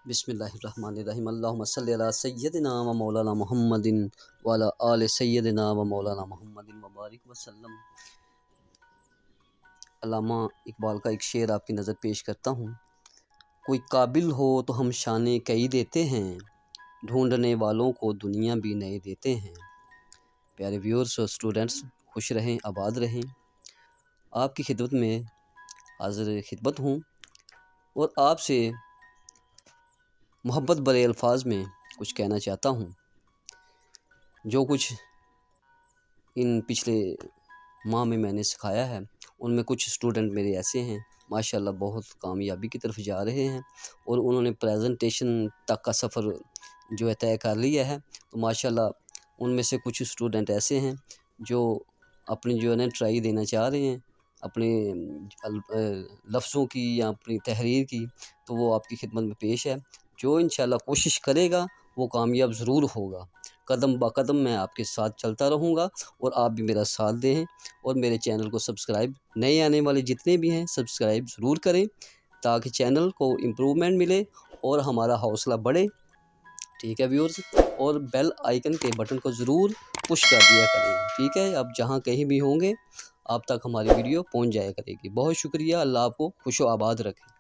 बिस्मिल्लाहिर्रहमानिर्रहीम अल्लाहुम्मा सल्लि अला सय्यदिना व मौलाना मुहम्मदिन व अला आलि सय्यदिना व मौलाना मुहम्मदिन व बारिक वसल्लम। अल्लामा इकबाल का एक शेर आपकी नज़र पेश करता हूँ। कोई काबिल हो तो हम शाने कई देते हैं, ढूंढने वालों को दुनिया भी नए देते हैं। प्यारे व्यूअर्स और स्टूडेंट्स, खुश रहें, आबाद रहें। आपकी खिदमत में हाज़िर खिदमत हूँ और आपसे मोहब्बत भरे अल्फाज में कुछ कहना चाहता हूँ। जो कुछ इन पिछले माह में मैंने सिखाया है, उनमें कुछ स्टूडेंट मेरे ऐसे हैं माशाल्लाह बहुत कामयाबी की तरफ जा रहे हैं और उन्होंने प्रेजेंटेशन तक का सफ़र जो है तय कर लिया है। तो माशाल्लाह उनमें से कुछ स्टूडेंट ऐसे हैं जो अपनी जो है ना ट्राई देना चाह रहे हैं अपने लफ्ज़ों की या अपनी तहरीर की, तो वो आपकी खिदमत में पेश है। जो इंशाल्लाह कोशिश करेगा वो कामयाब ज़रूर होगा। कदम ब कदम मैं आपके साथ चलता रहूँगा और आप भी मेरा साथ दें और मेरे चैनल को सब्सक्राइब, नए आने वाले जितने भी हैं सब्सक्राइब ज़रूर करें ताकि चैनल को इम्प्रूवमेंट मिले और हमारा हौसला बढ़े। ठीक है व्यूअर्स, और बेल आइकन के बटन को ज़रूर पुश कर दिया करें। ठीक है, आप जहाँ कहीं भी होंगे आप तक हमारी वीडियो पहुँच जाया करेगी। बहुत शुक्रिया। अल्लाह आपको खुश व आबाद रखे।